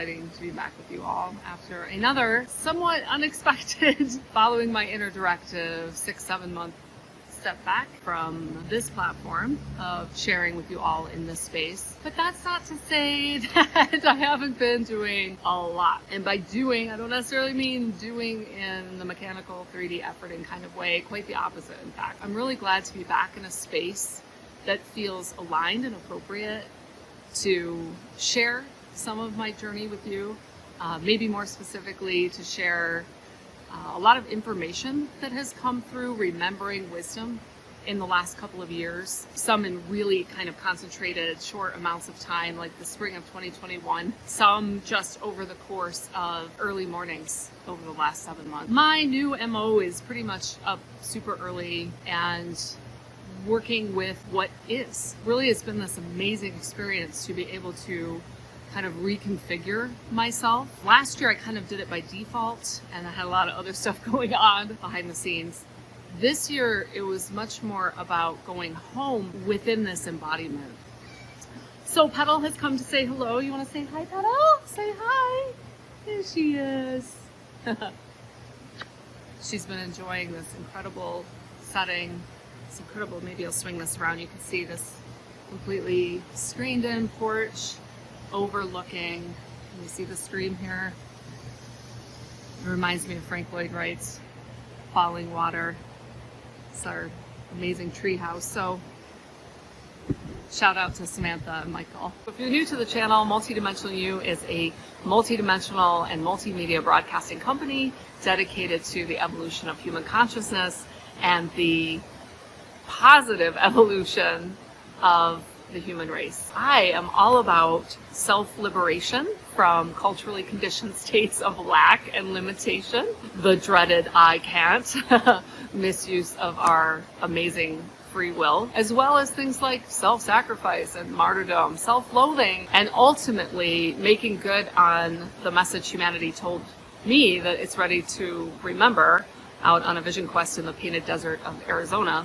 exciting to be back with you all after another somewhat unexpected, following my inner directive, 6-7 month step back from this platform of sharing with you all in this space. But that's not to say that I haven't been doing a lot. And by doing, I don't necessarily mean doing in the mechanical 3D efforting kind of way, quite the opposite, in fact. I'm really glad to be back in a space that feels aligned and appropriate to share some of my journey with you, maybe more specifically to share a lot of information that has come through remembering wisdom in the last couple of years, some in really kind of concentrated short amounts of time, like the spring of 2021, some just over the course of early mornings over the last 7 months. My new MO is pretty much up super early and working with what is. Really, it's been this amazing experience to be able to kind of reconfigure myself. Last year, I kind of did it by default, and I had a lot of other stuff going on behind the scenes. This year, it was much more about going home within this embodiment. So Petal has come to say hello. You want to say hi, Petal? Say hi. There she is. She's been enjoying this incredible setting. It's incredible. Maybe I'll swing this around. You can see this completely screened-in porch overlooking. Can you see the stream here? It reminds me of Frank Lloyd Wright's Falling Water. It's our amazing tree house. So shout out to Samantha and Michael. If you're new to the channel, Multidimensional You is a multidimensional and multimedia broadcasting company dedicated to the evolution of human consciousness and the positive evolution of the human race. I am all about self-liberation from culturally conditioned states of lack and limitation, the dreaded I can't, misuse of our amazing free will, as well as things like self-sacrifice and martyrdom, self-loathing, and ultimately making good on the message humanity told me that it's ready to remember out on a vision quest in the painted desert of Arizona.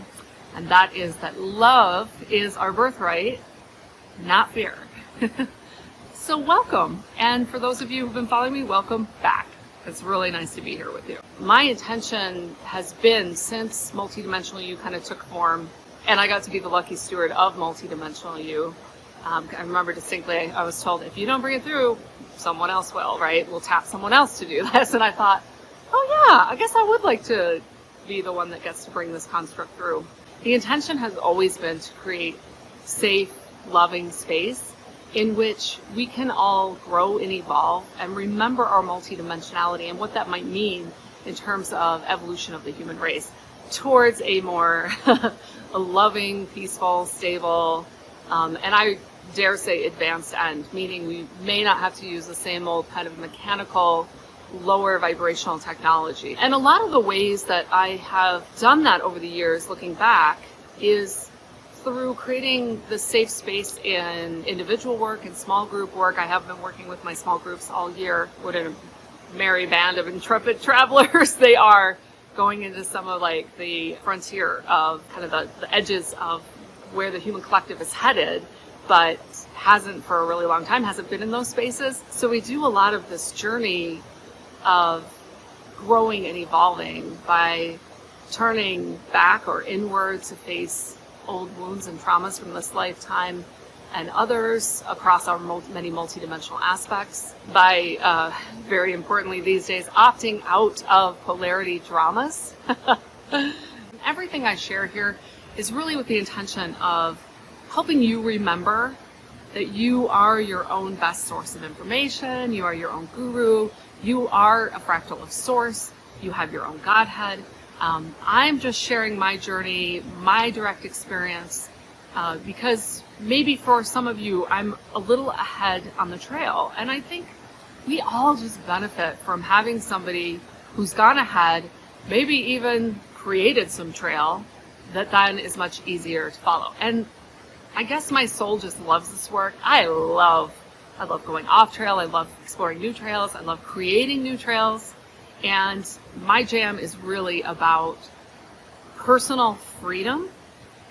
And that is that love is our birthright, not fear. So welcome. And for those of you who've been following me, welcome back. It's really nice to be here with you. My intention has been, since Multidimensional You kind of took form, and I got to be the lucky steward of Multidimensional You. I remember distinctly, I was told, if you don't bring it through, someone else will, right? We'll tap someone else to do this. And I thought, oh yeah, I guess I would like to be the one that gets to bring this construct through. The intention has always been to create safe, loving space in which we can all grow and evolve and remember our multidimensionality and what that might mean in terms of evolution of the human race towards a more a loving, peaceful, stable, and I dare say advanced end, meaning we may not have to use the same old kind of mechanical, lower vibrational technology. And a lot of the ways that I have done that over the years, looking back, is through creating the safe space in individual work and small group work. I have been working with my small groups all year. What a merry band of intrepid travelers they are, going into some of like the frontier of kind of the edges of where the human collective is headed, but hasn't for a really long time, hasn't been in those spaces. So we do a lot of this journey of growing and evolving by turning back or inward to face old wounds and traumas from this lifetime and others across our many multidimensional aspects, by very importantly these days opting out of polarity dramas. Everything I share here is really with the intention of helping you remember that you are your own best source of information, you are your own guru, you are a fractal of source, you have your own Godhead. I'm just sharing my journey, my direct experience, because maybe for some of you, I'm a little ahead on the trail. And I think we all just benefit from having somebody who's gone ahead, maybe even created some trail that then is much easier to follow. And I guess my soul just loves this work. I love going off trail. I love exploring new trails. I love creating new trails. And my jam is really about personal freedom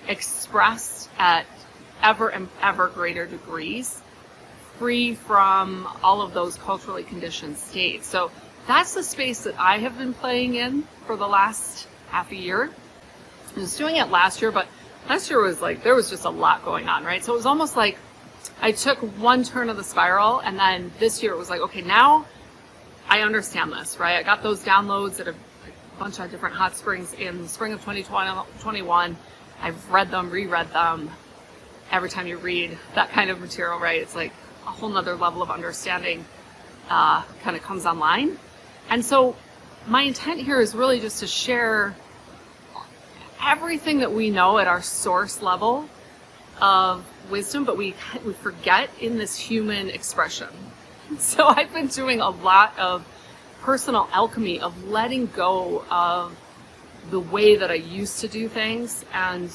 expressed at ever and ever greater degrees free from all of those culturally conditioned states. So that's the space that I have been playing in for the last half a year. I was doing it last year, but last year was like, there was just a lot going on, right? So it was almost like I took one turn of the spiral, and then this year it was like, okay, now I understand this, right? I got those downloads at a bunch of different hot springs in the spring of 2021. I've read them, reread them. Every time you read that kind of material, right, it's like a whole nother level of understanding kind of comes online. And so my intent here is really just to share everything that we know at our source level of wisdom, but we forget in this human expression. So I've been doing a lot of personal alchemy, of letting go of the way that I used to do things, and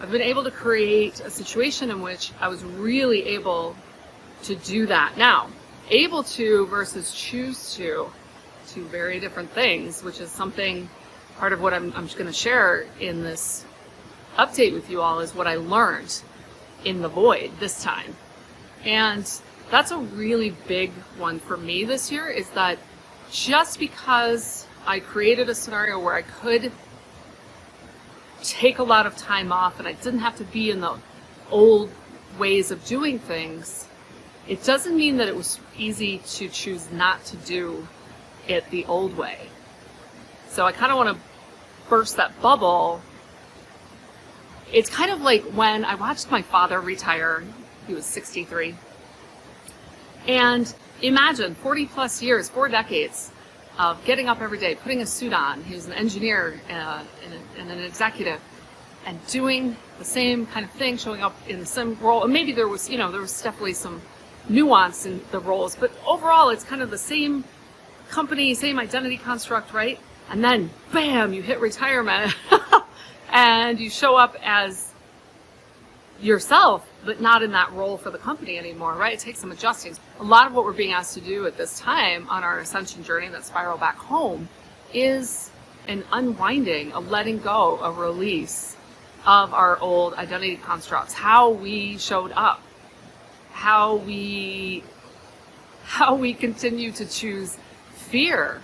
I've been able to create a situation in which I was really able to do that. Now, able to versus choose to, two very different things, which is something, part of what I'm just going to share in this update with you all is what I learned in the void this time. And that's a really big one for me this year, is that just because I created a scenario where I could take a lot of time off and I didn't have to be in the old ways of doing things, it doesn't mean that it was easy to choose not to do it the old way. So I kind of want to burst that bubble. It's kind of like when I watched my father retire. He was 63. And imagine 40 plus years, 4 decades of getting up every day, putting a suit on. He was an engineer and an executive, and doing the same kind of thing, showing up in the same role. And maybe there was definitely some nuance in the roles, but overall it's kind of the same company, same identity construct, right? And then bam, you hit retirement and you show up as yourself, but not in that role for the company anymore, right? It takes some adjusting. A lot of what we're being asked to do at this time on our ascension journey, that spiral back home, is an unwinding, a letting go, a release of our old identity constructs, how we showed up, how we continue to choose fear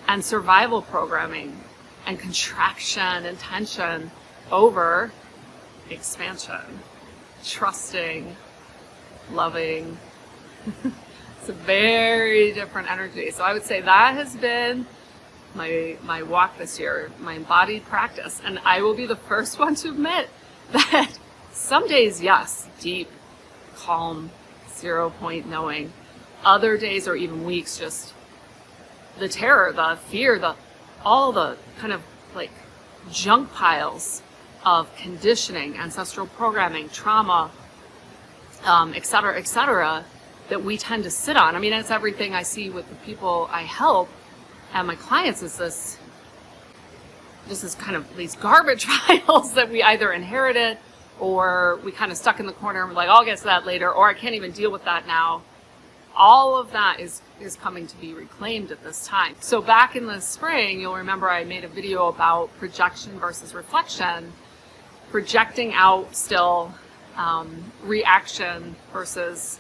and survival programming and contraction and tension over expansion, trusting, loving. It's a very different energy. So I would say that has been my walk this year, my embodied practice. And I will be the first one to admit that some days, yes, deep, calm, 0 point knowing. Other days or even weeks, just the terror, the fear, all the kind of like junk piles of conditioning, ancestral programming, trauma, et cetera, that we tend to sit on. I mean, it's everything I see with the people I help and my clients, is this is kind of these garbage piles that we either inherited or we kind of stuck in the corner and we're like, I'll get to that later, or I can't even deal with that now. All of that is coming to be reclaimed at this time. So back in the spring, you'll remember I made a video about projection versus reflection, projecting out still, reaction versus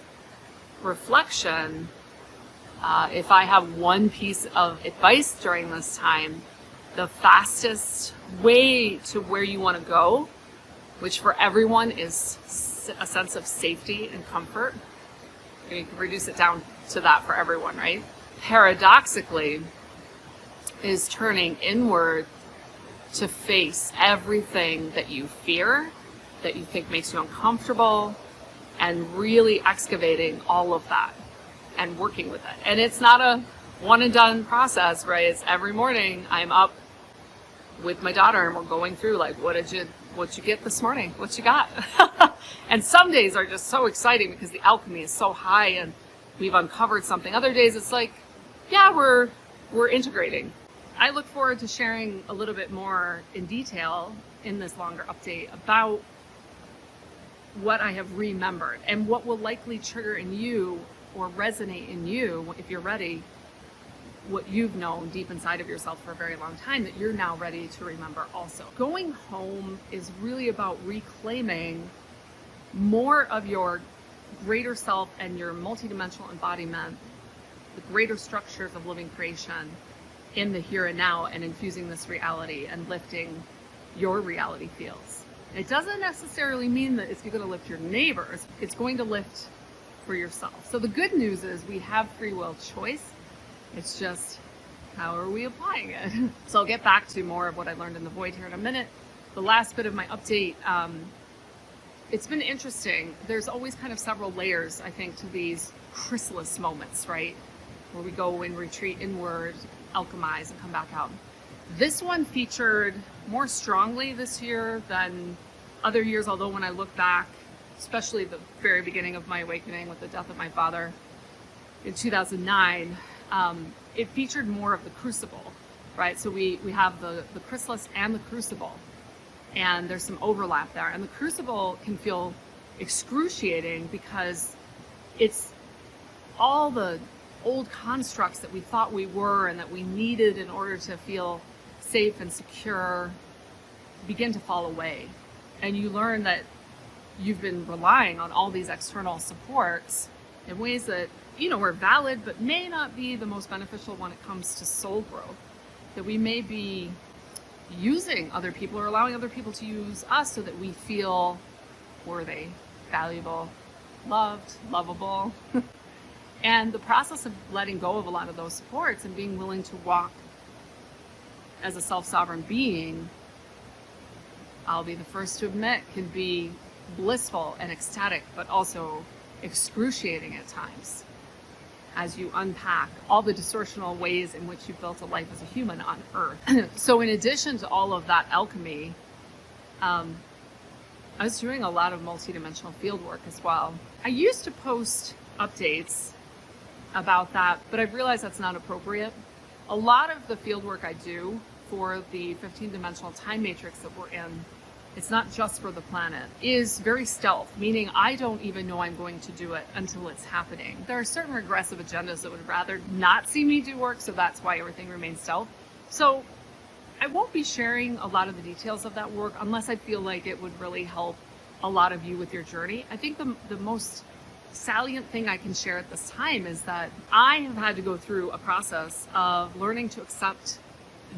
reflection. If I have one piece of advice during this time, the fastest way to where you want to go, which for everyone is a sense of safety and comfort. You can reduce it down to that for everyone, right? Paradoxically, is turning inward to face everything that you fear, that you think makes you uncomfortable, and really excavating all of that and working with it. And it's not a one and done process, right? It's every morning I'm up with my daughter and we're going through like, what'd you get this morning? What you got? And some days are just so exciting because the alchemy is so high and we've uncovered something. Other days it's like, yeah, we're integrating. I look forward to sharing a little bit more in detail in this longer update about what I have remembered and what will likely trigger in you or resonate in you, if you're ready, what you've known deep inside of yourself for a very long time that you're now ready to remember also. Going home is really about reclaiming more of your greater self and your multidimensional embodiment, the greater structures of living creation in the here and now, and infusing this reality and lifting your reality fields. It doesn't necessarily mean that it's going to lift your neighbors. It's going to lift for yourself. So the good news is we have free will choice. It's just, how are we applying it? So I'll get back to more of what I learned in the void here in a minute. The last bit of my update, it's been interesting. There's always kind of several layers, I think, to these chrysalis moments, right? Where we go and retreat inward, alchemize, and come back out. This one featured more strongly this year than other years, although when I look back, especially the very beginning of my awakening with the death of my father in 2009, it featured more of the crucible, right? So we have the chrysalis and the crucible, and there's some overlap there. And the crucible can feel excruciating because it's all the old constructs that we thought we were and that we needed in order to feel safe and secure begin to fall away. And you learn that you've been relying on all these external supports in ways that, are valid, but may not be the most beneficial when it comes to soul growth. That we may be using other people or allowing other people to use us so that we feel worthy, valuable, loved, lovable. And the process of letting go of a lot of those supports and being willing to walk as a self-sovereign being, I'll be the first to admit, can be blissful and ecstatic, but also excruciating at times as you unpack all the distortional ways in which you've built a life as a human on Earth. So in addition to all of that alchemy, I was doing a lot of multidimensional field work as well. I used to post updates about that, but I've realized that's not appropriate. A lot of the field work I do for the 15-dimensional time matrix that we're in, it's not just for the planet, is very stealth, meaning I don't even know I'm going to do it until it's happening. There are certain regressive agendas that would rather not see me do work, so that's why everything remains stealth. So I won't be sharing a lot of the details of that work unless I feel like it would really help a lot of you with your journey. I think the most salient thing I can share at this time is that I have had to go through a process of learning to accept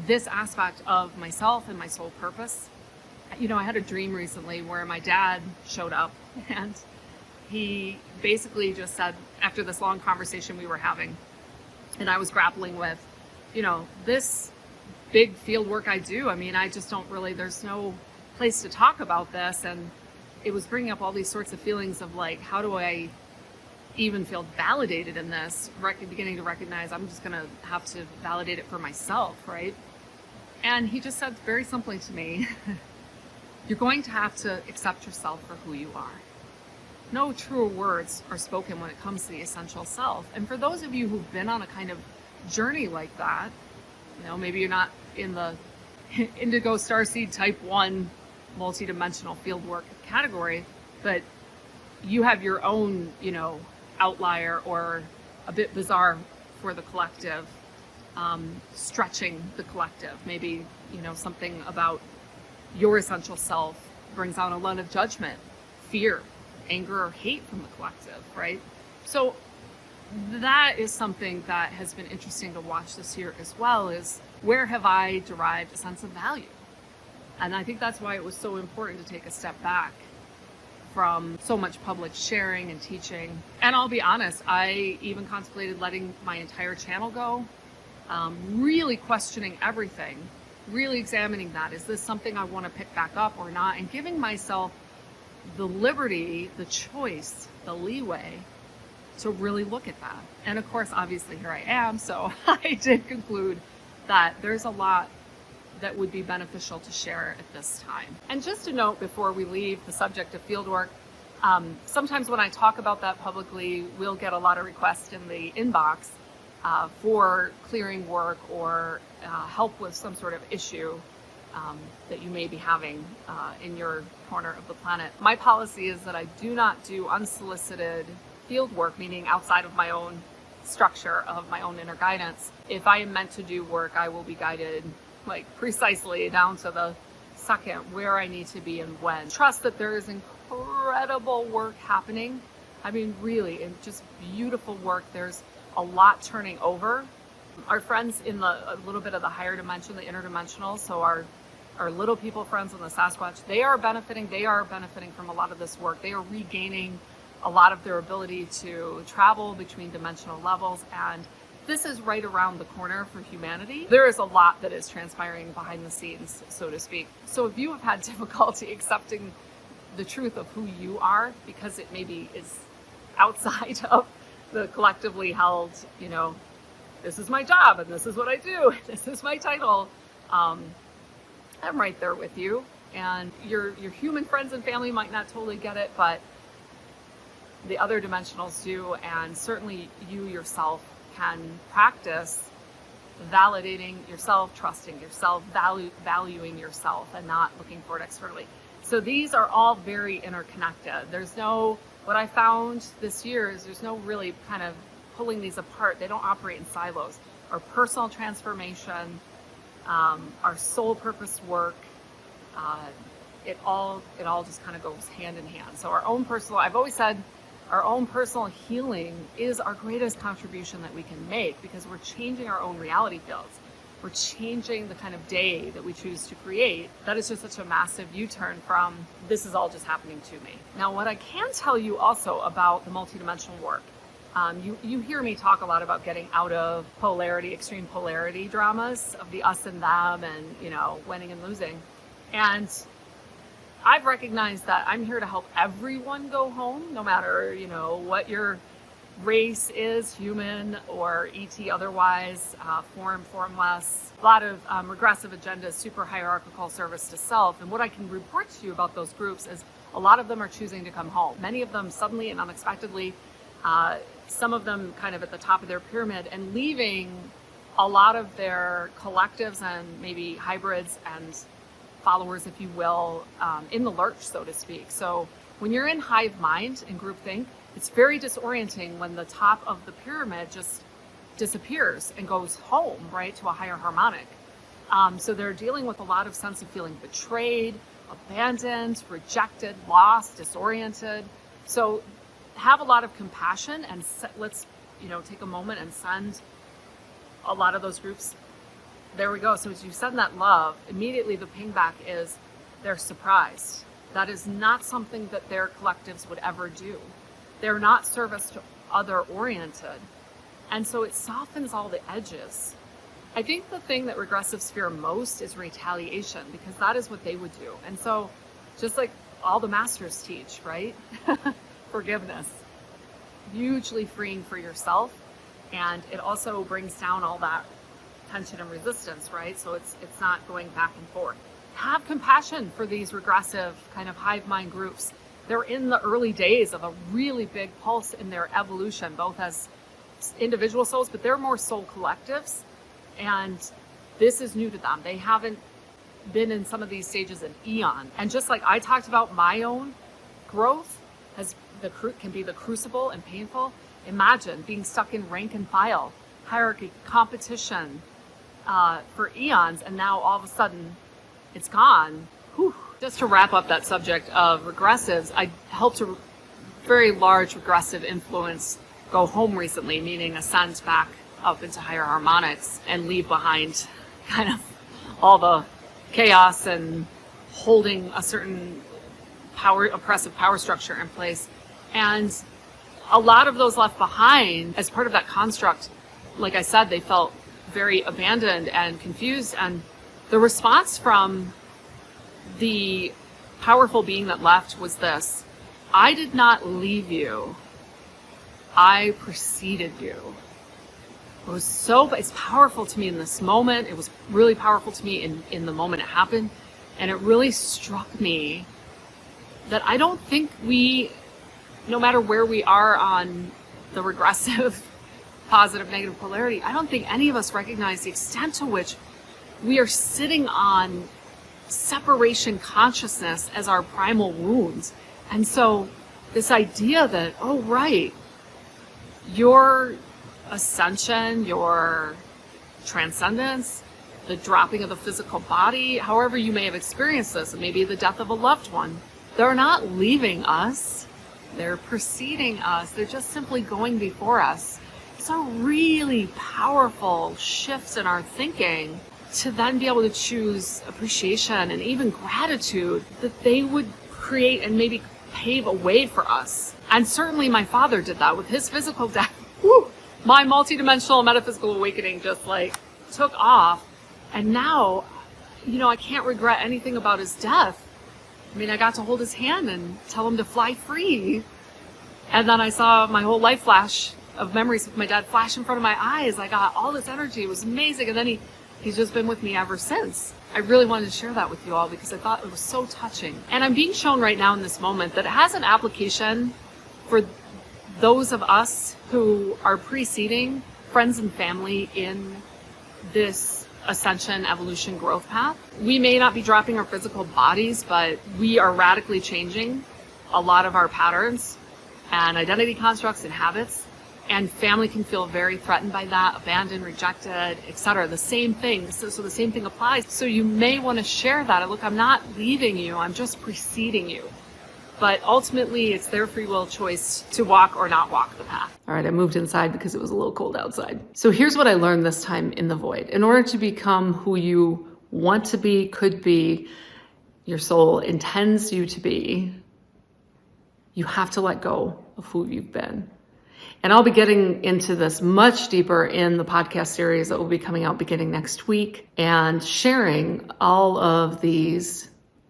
this aspect of myself and my soul purpose. I had a dream recently where my dad showed up, and he basically just said, after this long conversation we were having, and I was grappling with, this big field work I do, I just don't really, there's no place to talk about this. And it was bringing up all these sorts of feelings of like, how do I even feel validated in this? Beginning to recognize I'm just going to have to validate it for myself, right? And he just said very simply to me, you're going to have to accept yourself for who you are. No truer words are spoken when it comes to the essential self. And for those of you who've been on a kind of journey like that, maybe you're not in the indigo starseed type 1 multidimensional fieldwork category, but you have your own, outlier or a bit bizarre for the collective, stretching the collective. Maybe, something about your essential self brings on a lot of judgment, fear, anger, or hate from the collective, right? So that is something that has been interesting to watch this year as well, is where have I derived a sense of value? And I think that's why it was so important to take a step back from so much public sharing and teaching. And I'll be honest, I even contemplated letting my entire channel go, really questioning everything, really examining that. Is this something I want to pick back up or not? And giving myself the liberty, the choice, the leeway to really look at that. And of course, obviously here I am. So I did conclude that there's a lot that would be beneficial to share at this time. And just a note before we leave the subject of fieldwork, sometimes when I talk about that publicly, we'll get a lot of requests in the inbox for clearing work or help with some sort of issue that you may be having in your corner of the planet. My policy is that I do not do unsolicited field work, meaning outside of my own structure of my own inner guidance. If I am meant to do work, I will be guided like precisely down to the second where I need to be and when. Trust that there is incredible work happening I mean, really, and just beautiful work. There's a lot turning over. Our friends in a little bit of the higher dimension, the interdimensional, so our little people friends on the Sasquatch, they are benefiting from a lot of this work. They are regaining a lot of their ability to travel between dimensional levels, and this is right around the corner for humanity. There is a lot that is transpiring behind the scenes, so to speak. So if you have had difficulty accepting the truth of who you are, because it maybe is outside of the collectively held, this is my job and this is what I do, this is my title, I'm right there with you. And your human friends and family might not totally get it, but the other dimensionals do, and certainly you yourself can practice validating yourself, trusting yourself, valuing yourself, and not looking for it externally. So these are all very interconnected. What I found this year is there's no really kind of pulling these apart. They don't operate in silos. Our personal transformation, our soul purpose work, it all just kind of goes hand in hand. So I've always said, our own personal healing is our greatest contribution that we can make, because we're changing our own reality fields. We're changing the kind of day that we choose to create. That is just such a massive U-turn from this is all just happening to me. Now, what I can tell you also about the multidimensional work, you hear me talk a lot about getting out of extreme polarity dramas of the us and them and, winning and losing. And I've recognized that I'm here to help everyone go home, no matter, what your race is, human or ET otherwise, formless. A lot of regressive agendas, super hierarchical service to self. And what I can report to you about those groups is a lot of them are choosing to come home. Many of them suddenly and unexpectedly, some of them kind of at the top of their pyramid, and leaving a lot of their collectives and maybe hybrids and followers, if you will, in the lurch, so to speak. So when you're in hive mind and groupthink, it's very disorienting when the top of the pyramid just disappears and goes home, right, to a higher harmonic. So they're dealing with a lot of sense of feeling betrayed, abandoned, rejected, lost, disoriented. So have a lot of compassion, and let's, take a moment and send a lot of those groups. There we go. So as you send that love, immediately the ping back is they're surprised. That is not something that their collectives would ever do. They're not service to other oriented. And so it softens all the edges. I think the thing that regressives fear most is retaliation, because that is what they would do. And so just like all the masters teach, right? Forgiveness, hugely freeing for yourself. And it also brings down all that tension and resistance, right? So it's not going back and forth. Have compassion for these regressive kind of hive mind groups. They're in the early days of a really big pulse in their evolution, both as individual souls, but they're more soul collectives. And this is new to them. They haven't been in some of these stages in eon. And just like I talked about, my own growth can be the crucible and painful. Imagine being stuck in rank and file, hierarchy, competition for eons, and now all of a sudden it's gone. Whew. Just to wrap up that subject of regressives, I helped a very large regressive influence go home recently, meaning ascend back up into higher harmonics and leave behind kind of all the chaos and holding a certain oppressive power structure in place. And a lot of those left behind as part of that construct, like I said, they felt very abandoned and confused. And the response from the powerful being that left was this: I did not leave you, I preceded you. It's powerful to me in this moment. It was really powerful to me in the moment it happened. And it really struck me that I don't think no matter where we are on the regressive, positive, negative polarity, I don't think any of us recognize the extent to which we are sitting on separation consciousness as our primal wounds. And so this idea that, oh, right, your ascension, your transcendence, the dropping of the physical body, however you may have experienced this, maybe the death of a loved one, they're not leaving us. they're preceding us, they're just simply going before us. These are really powerful shifts in our thinking to then be able to choose appreciation and even gratitude that they would create and maybe pave a way for us. And certainly my father did that with his physical death. Woo! My multidimensional metaphysical awakening just like took off. And now, I can't regret anything about his death. I mean, I got to hold his hand and tell him to fly free. And then I saw my whole life flash of memories with my dad flash in front of my eyes. I got all this energy. It was amazing. And then he's just been with me ever since. I really wanted to share that with you all because I thought it was so touching. And I'm being shown right now in this moment that it has an application for those of us who are preceding friends and family in this ascension, evolution, growth path. We may not be dropping our physical bodies, but we are radically changing a lot of our patterns and identity constructs and habits. And family can feel very threatened by that, abandoned, rejected, etc. The same thing. So the same thing applies. So you may want to share that. Look, I'm not leaving you. I'm just preceding you. But ultimately, it's their free will choice to walk or not walk the path. All right, I moved inside because it was a little cold outside. So here's what I learned this time in the void. In order to become who you want to be, could be, your soul intends you to be, you have to let go of who you've been. And I'll be getting into this much deeper in the podcast series that will be coming out beginning next week and sharing all of these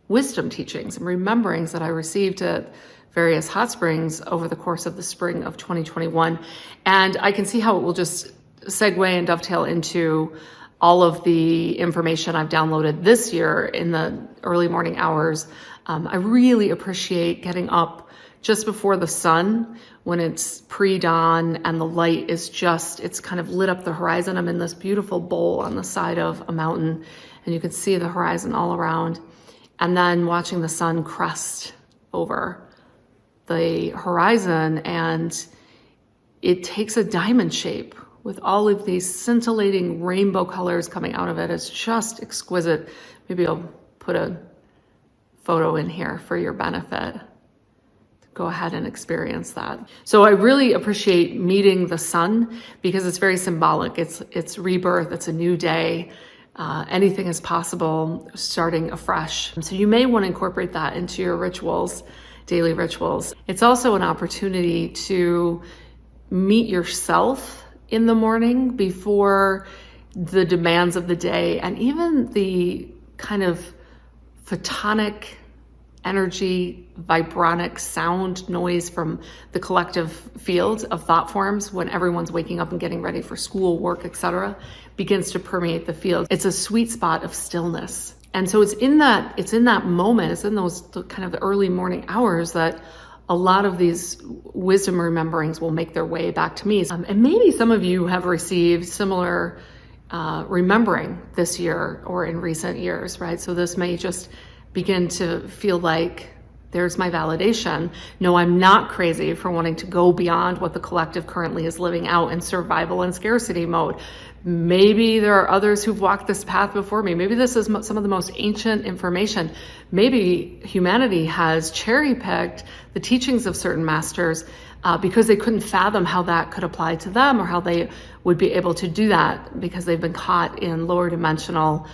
wisdom teachings and rememberings that I received at various hot springs over the course of the spring of 2021. And I can see how it will just segue and dovetail into all of the information I've downloaded this year in the early morning hours. I really appreciate getting up just before the sun when it's pre-dawn and the light is it's kind of lit up the horizon. I'm in this beautiful bowl on the side of a mountain and you can see the horizon all around. And then watching the sun crest over the horizon and it takes a diamond shape with all of these scintillating rainbow colors coming out of it. It's just exquisite. Maybe I'll put a photo in here for your benefit. Go ahead and experience that. So I really appreciate meeting the sun because it's very symbolic. It's rebirth. It's a new day. Anything is possible, starting afresh. So you may want to incorporate that into your rituals, daily rituals. It's also an opportunity to meet yourself in the morning before the demands of the day and even the kind of photonic energy, vibronic sound noise from the collective field of thought forms when everyone's waking up and getting ready for school, work, etc., begins to permeate the field. It's a sweet spot of stillness. And so it's in that moment, it's in those kind of the early morning hours that a lot of these wisdom rememberings will make their way back to me. And maybe some of you have received similar remembering this year or in recent years, right? So this may just begin to feel like there's my validation. No, I'm not crazy for wanting to go beyond what the collective currently is living out in survival and scarcity mode. Maybe there are others who've walked this path before me. Maybe this is some of the most ancient information. Maybe humanity has cherry-picked the teachings of certain masters because they couldn't fathom how that could apply to them or how they would be able to do that because they've been caught in lower dimensional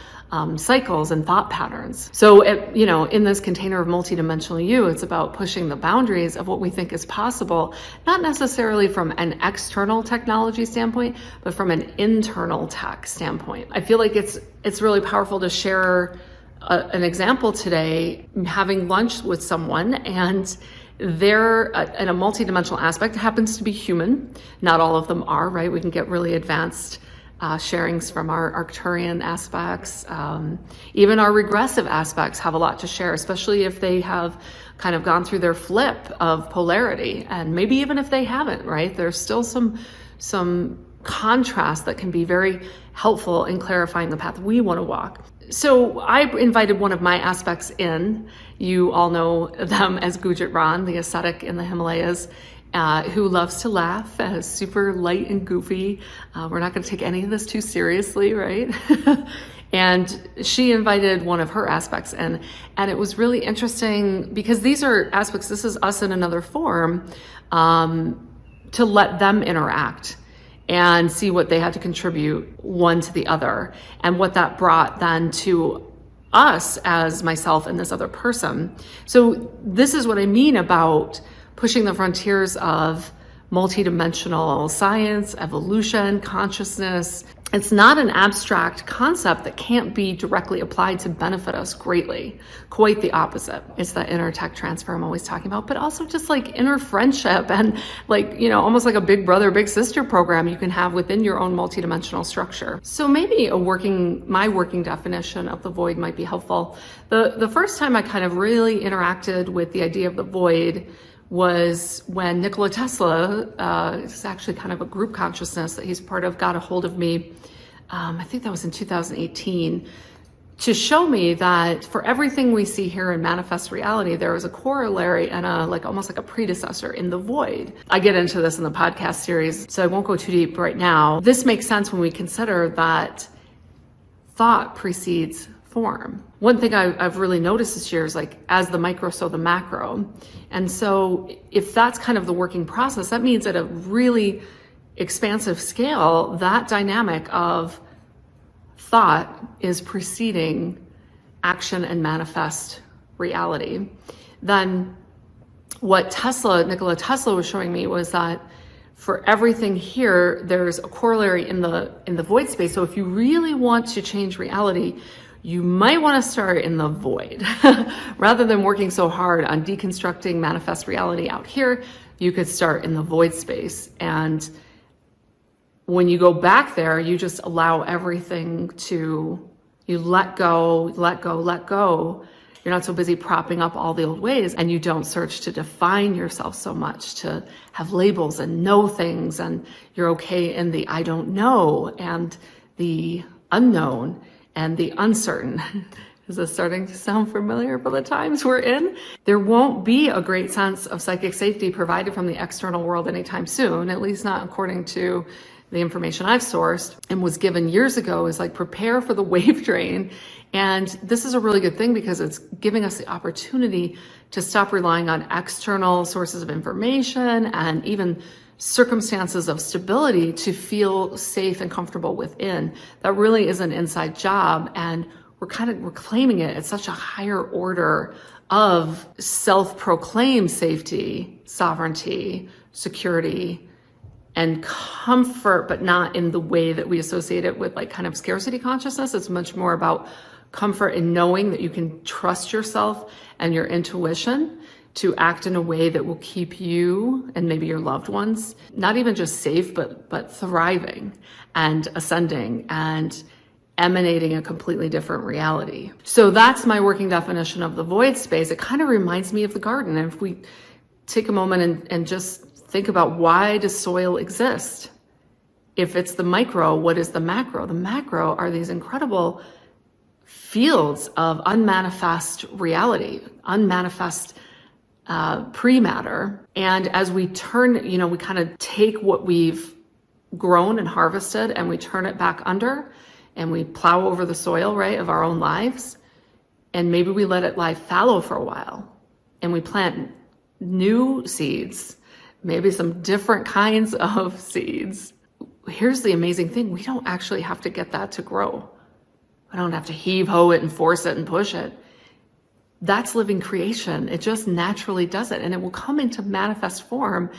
cycles and thought patterns. So, in this container of multidimensional you, it's about pushing the boundaries of what we think is possible, not necessarily from an external technology standpoint, but from an internal tech standpoint. I feel like it's really powerful to share an example today, having lunch with someone and they're in a multidimensional aspect. It happens to be human. Not all of them are, right? We can get really advanced sharings from our Arcturian aspects. Even our regressive aspects have a lot to share, especially if they have kind of gone through their flip of polarity. And maybe even if they haven't, right? There's still some contrast that can be very helpful in clarifying the path we want to walk. So I invited one of my aspects in. You all know them as Gujit Ran, the ascetic in the Himalayas, who loves to laugh, super light and goofy. We're not going to take any of this too seriously, right? And she invited one of her aspects in. And it was really interesting because these are aspects, this is us in another form, to let them interact and see what they had to contribute one to the other, and what that brought then to us as myself and this other person. So this is what I mean about pushing the frontiers of multidimensional science, evolution, consciousness. It's not an abstract concept that can't be directly applied to benefit us greatly. Quite the opposite. It's that inner tech transfer I'm always talking about, but also just like inner friendship and like, you know, almost like a big brother, big sister program you can have within your own multidimensional structure. So maybe my working definition of the void might be helpful. The first time I kind of really interacted with the idea of the void was when Nikola Tesla, it's actually kind of a group consciousness that he's part of, got a hold of me, I think that was in 2018, to show me that for everything we see here in manifest reality, there is a corollary and almost like a predecessor in the void. I get into this in the podcast series, so I won't go too deep right now. This makes sense when we consider that thought precedes form. One thing I've really noticed this year is like, as the micro, so the macro. And so if that's kind of the working process, that means at a really expansive scale, that dynamic of thought is preceding action and manifest reality. Then what Nikola Tesla was showing me was that for everything here, there's a corollary in the void space. So if you really want to change reality, you might want to start in the void. Rather than working so hard on deconstructing manifest reality out here, you could start in the void space. And when you go back there, you just allow everything you let go, let go, let go. You're not so busy propping up all the old ways, and you don't search to define yourself so much, to have labels and know things, and you're okay in the I don't know and the unknown and the uncertain. Is this starting to sound familiar for the times we're in? There won't be a great sense of psychic safety provided from the external world anytime soon, at least not according to the information I've sourced and was given years ago. Is like, prepare for the wave train. And this is a really good thing because it's giving us the opportunity to stop relying on external sources of information and even circumstances of stability to feel safe and comfortable within. That really is an inside job, and we're claiming it at such a higher order of self-proclaimed safety, sovereignty, security, and comfort, but not in the way that we associate it with like kind of scarcity consciousness. It's much more about comfort in knowing that you can trust yourself and your intuition to act in a way that will keep you and maybe your loved ones not even just safe, but thriving and ascending and emanating a completely different reality. So that's my working definition of the void space. It kind of reminds me of the garden. And if we take a moment and just think about, why does soil exist? If it's the micro, what is the macro? The macro are these incredible fields of unmanifest reality, unmanifest pre-matter. And as we turn, we kind of take what we've grown and harvested and we turn it back under and we plow over the soil, right, of our own lives. And maybe we let it lie fallow for a while and we plant new seeds, maybe some different kinds of seeds. Here's the amazing thing. We don't actually have to get that to grow. I don't have to heave-ho it and force it and push it. That's living creation. It just naturally does it. And it will come into manifest form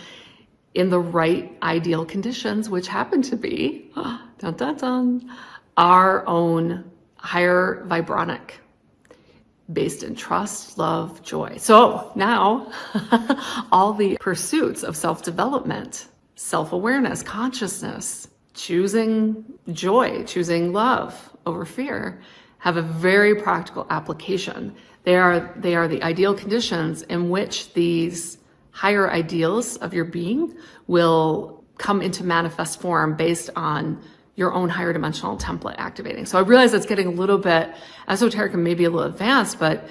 in the right ideal conditions, which happen to be, dun, dun, dun, our own higher vibronic, based in trust, love, joy. So now all the pursuits of self-development, self-awareness, consciousness, choosing joy, choosing love over fear, have a very practical application. They are the ideal conditions in which these higher ideals of your being will come into manifest form based on your own higher dimensional template activating. So I realize it's getting a little bit esoteric and maybe a little advanced, but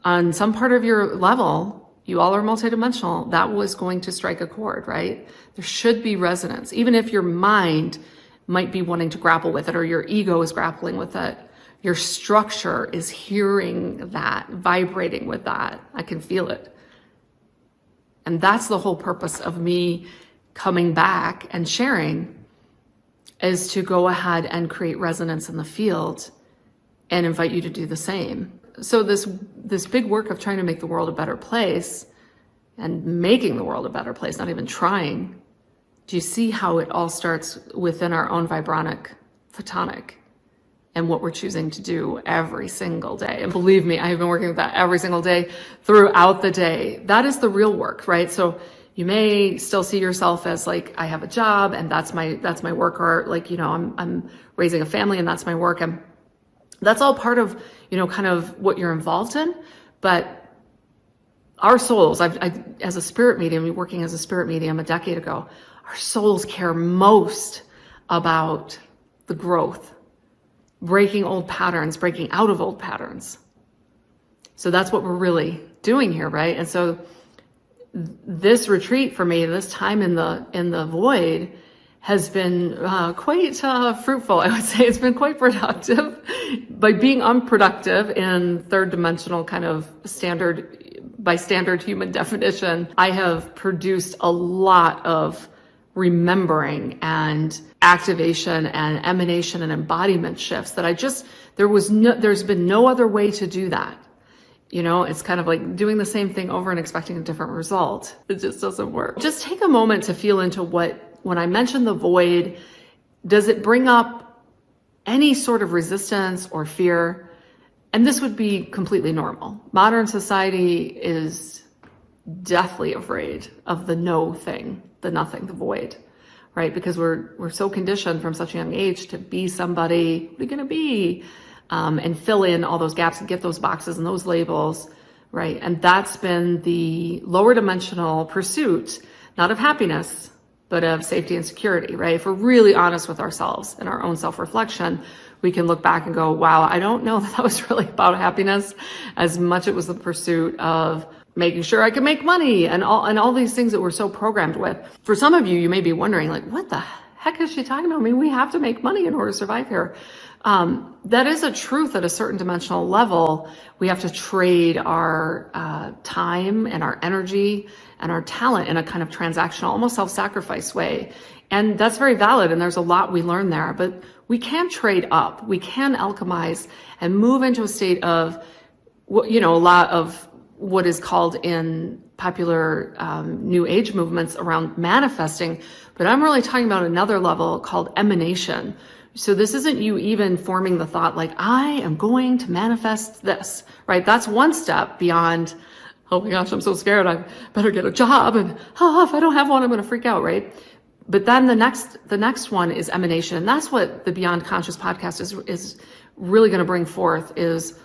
on some part of your level, you all are multidimensional. That was going to strike a chord, right? There should be resonance. Even if your mind might be wanting to grapple with it, or your ego is grappling with it. Your structure is hearing that, vibrating with that. I can feel it. And that's the whole purpose of me coming back and sharing, is to go ahead and create resonance in the field and invite you to do the same. So this big work of trying to make the world a better place, and making the world a better place, not even trying, do you see how it all starts within our own vibronic photonic and what we're choosing to do every single day? And believe me, I've been working with that every single day throughout the day. That is the real work, right? So you may still see yourself as like, I have a job and that's my work, or like, I'm raising a family and that's my work. And that's all part of, kind of what you're involved in. But our souls, as a spirit medium, working as a spirit medium a decade ago, our souls care most about the growth, breaking old patterns, breaking out of old patterns. So that's what we're really doing here, right? And so this retreat for me, this time in the void, has been quite fruitful. I would say it's been quite productive. By being unproductive in third dimensional kind of by standard human definition, I have produced a lot of remembering and activation and emanation and embodiment shifts that there's been no other way to do that. It's kind of like doing the same thing over and expecting a different result. It just doesn't work. Just take a moment to feel into when I mention the void, does it bring up any sort of resistance or fear? And this would be completely normal. Modern society is deathly afraid of the no thing, the nothing, the void, right? Because we're so conditioned from such a young age to be somebody, what are you gonna be? And fill in all those gaps and get those boxes and those labels, right? And that's been the lower dimensional pursuit, not of happiness, but of safety and security, right? If we're really honest with ourselves and our own self-reflection, we can look back and go, wow, I don't know that was really about happiness as much it was the pursuit of making sure I could make money and all these things that we're so programmed with. For some of you, you may be wondering, like, what the heck is she talking about? I mean, we have to make money in order to survive here. That is a truth at a certain dimensional level. We have to trade our time and our energy and our talent in a kind of transactional, almost self-sacrifice way. And that's very valid. And there's a lot we learn there, but we can trade up. We can alchemize and move into a state of, a lot of what is called in popular new age movements around manifesting. But I'm really talking about another level called emanation. So this isn't you even forming the thought like, I am going to manifest this, right? That's one step beyond, oh my gosh, I'm so scared. I better get a job. And if I don't have one, I'm going to freak out, right? But then the next one is emanation. And that's what the Beyond Conscious podcast is really going to bring forth, is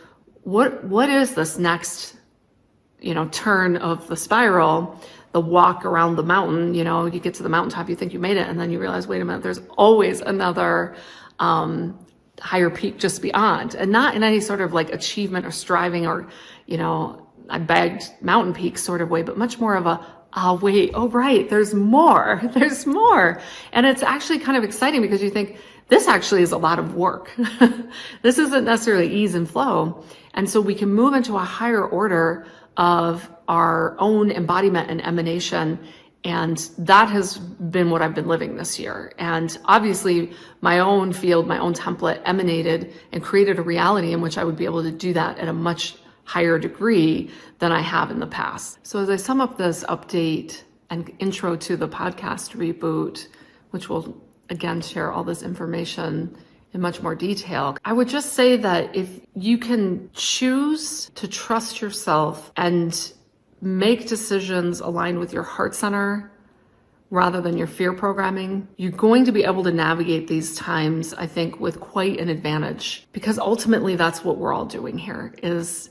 what is this next, turn of the spiral, the walk around the mountain. You get to the mountaintop, you think you made it, and then you realize, wait a minute, there's always another higher peak just beyond, and not in any sort of like achievement or striving or, I bagged mountain peaks sort of way, but much more of a, right, there's more. And it's actually kind of exciting because you think this actually is a lot of work. This isn't necessarily ease and flow. And so we can move into a higher order of our own embodiment and emanation. And that has been what I've been living this year. And obviously my own field, my own template emanated and created a reality in which I would be able to do that at a much higher degree than I have in the past. So as I sum up this update and intro to the podcast reboot, which will again share all this information in much more detail, I would just say that if you can choose to trust yourself and make decisions aligned with your heart center rather than your fear programming, you're going to be able to navigate these times, I think, with quite an advantage, because ultimately that's what we're all doing here, is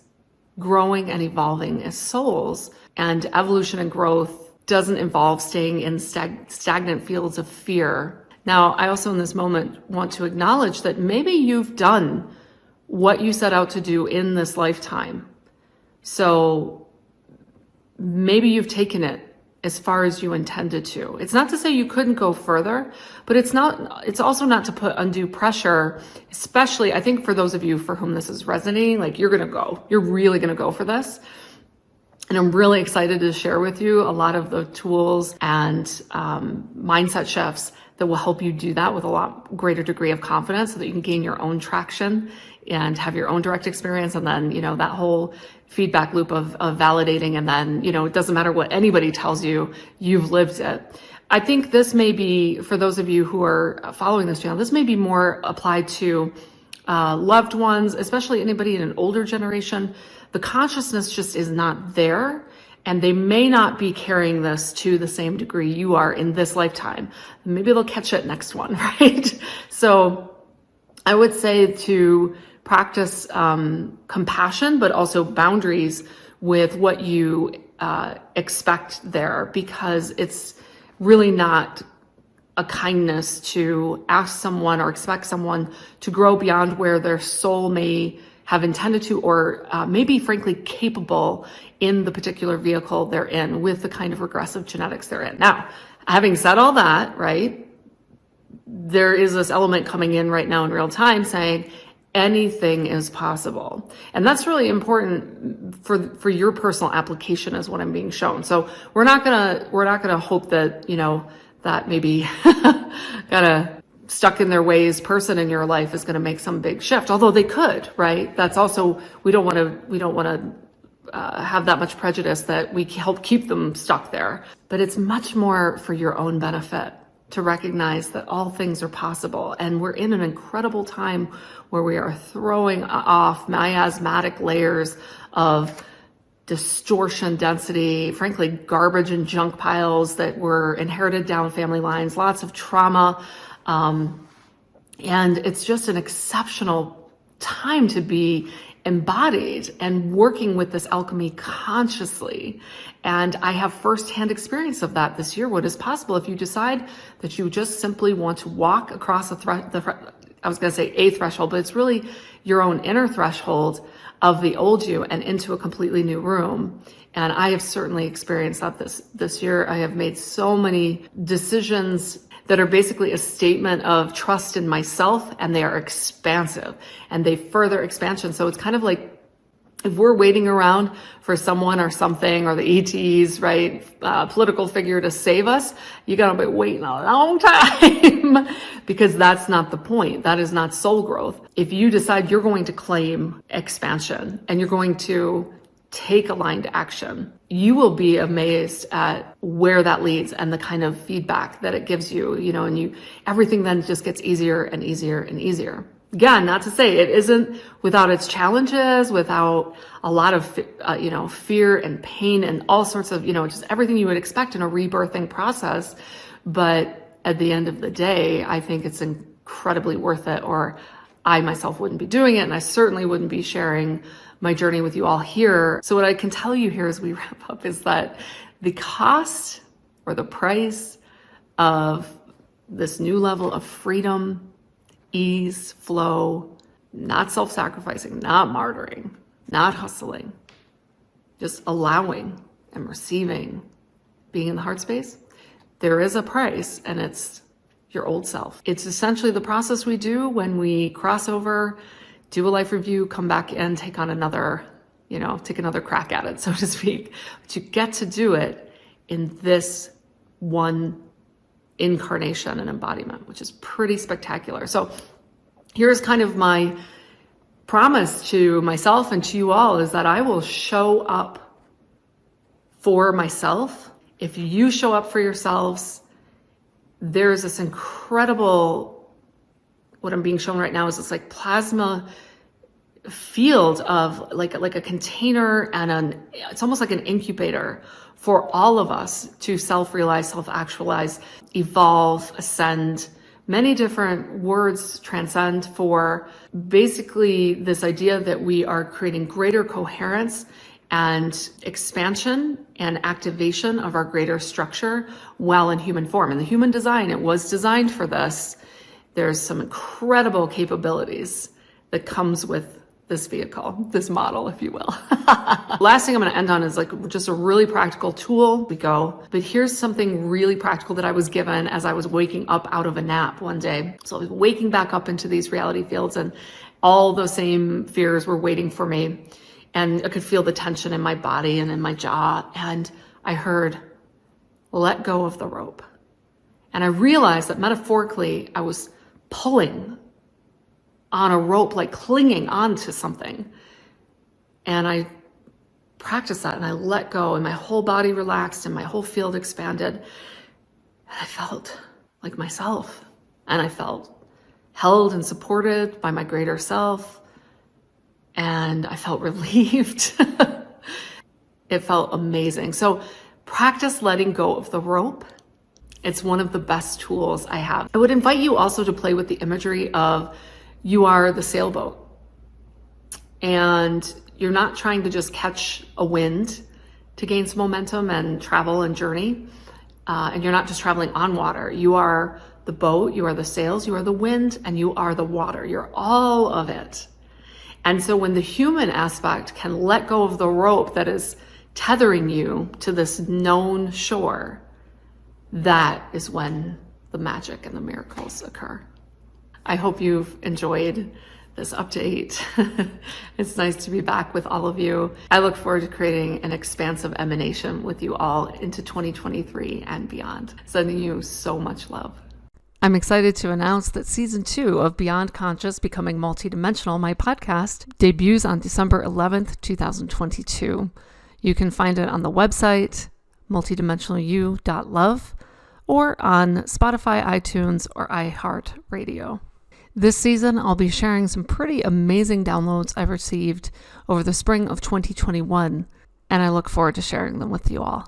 growing and evolving as souls. And evolution and growth doesn't involve staying in stagnant fields of fear. Now, I also in this moment want to acknowledge that maybe you've done what you set out to do in this lifetime. So maybe you've taken it as far as you intended to. It's not to say you couldn't go further, but it's also not to put undue pressure, especially I think for those of you for whom this is resonating, like you're really going to go for this. And I'm really excited to share with you a lot of the tools and mindset shifts that will help you do that with a lot greater degree of confidence so that you can gain your own traction and have your own direct experience. And then, that whole feedback loop of validating. And then, it doesn't matter what anybody tells you, you've lived it. I think this may be, for those of you who are following this channel, this may be more applied to loved ones, especially anybody in an older generation. The consciousness just is not there, and they may not be carrying this to the same degree you are in this lifetime. Maybe they'll catch it next one, right? So I would say to practice compassion, but also boundaries with what you expect there, because it's really not a kindness to ask someone or expect someone to grow beyond where their soul may have intended to, or maybe frankly capable in the particular vehicle they're in with the kind of regressive genetics they're in. Now, having said all that, right, there is this element coming in right now in real time saying anything is possible. And that's really important for your personal application is what I'm being shown. So we're not gonna hope that, that maybe got a stuck in their ways person in your life is going to make some big shift, although they could, right? That's also, we don't want to have that much prejudice that we help keep them stuck there. But it's much more for your own benefit to recognize that all things are possible. And we're in an incredible time where we are throwing off miasmatic layers of distortion, density, frankly, garbage and junk piles that were inherited down family lines, lots of trauma. And it's just an exceptional time to be embodied and working with this alchemy consciously. And I have firsthand experience of that this year. What is possible if you decide that you just simply want to walk across a threshold, but it's really your own inner threshold of the old you and into a completely new room. And I have certainly experienced that this year. I have made so many decisions that are basically a statement of trust in myself, and they are expansive and they further expansion. So it's kind of like if we're waiting around for someone or something or the ETs, right, political figure to save us, you gotta be waiting a long time because that's not the point. That is not soul growth. If you decide you're going to claim expansion and you're going to take aligned action, you will be amazed at where that leads and the kind of feedback that it gives you, and everything then just gets easier and easier and easier. Again, not to say it isn't without its challenges, without a lot of, fear and pain and all sorts of, just everything you would expect in a rebirthing process. But at the end of the day, I think it's incredibly worth it, or I myself wouldn't be doing it. And I certainly wouldn't be sharing my journey with you all here. So what I can tell you here as we wrap up is that the cost or the price of this new level of freedom, ease, flow, not self-sacrificing, not martyring, not hustling, just allowing and receiving, being in the heart space, there is a price, and it's your old self. It's essentially the process we do when we cross over, do a life review, come back and take on another, take another crack at it, so to speak. But you get to do it in this one incarnation and embodiment, which is pretty spectacular. So here's kind of my promise to myself and to you all, is that I will show up for myself. If you show up for yourselves, there's this incredible, what I'm being shown right now is this like plasma field of like a container, and it's almost like an incubator for all of us to self-realize, self-actualize, evolve, ascend. Many different words, transcend, for basically this idea that we are creating greater coherence and expansion and activation of our greater structure while in human form. In the human design, it was designed for this. There's some incredible capabilities that comes with this vehicle, this model, if you will. Last thing I'm going to end on is like just a really practical tool. We go, but here's something really practical that I was given as I was waking up out of a nap one day. So I was waking back up into these reality fields, and all those same fears were waiting for me. And I could feel the tension in my body and in my jaw. And I heard, let go of the rope. And I realized that metaphorically, I was pulling on a rope, like clinging onto something. And I practiced that, and I let go, and my whole body relaxed and my whole field expanded. And I felt like myself, and I felt held and supported by my greater self. And I felt relieved. It felt amazing. So practice letting go of the rope. It's one of the best tools I have. I would invite you also to play with the imagery of you are the sailboat, and you're not trying to just catch a wind to gain some momentum and travel and journey. And you're not just traveling on water. You are the boat, you are the sails, you are the wind, and you are the water. You're all of it. And so when the human aspect can let go of the rope that is tethering you to this known shore, that is when the magic and the miracles occur. I hope you've enjoyed this update. It's nice to be back with all of you. I look forward to creating an expansive emanation with you all into 2023 and beyond. Sending you so much love. I'm excited to announce that season 2 of Beyond Conscious Becoming Multidimensional, my podcast, debuts on December 11th, 2022. You can find it on the website, multidimensionalu.love, or on Spotify, iTunes, or iHeartRadio. This season, I'll be sharing some pretty amazing downloads I've received over the spring of 2021, and I look forward to sharing them with you all.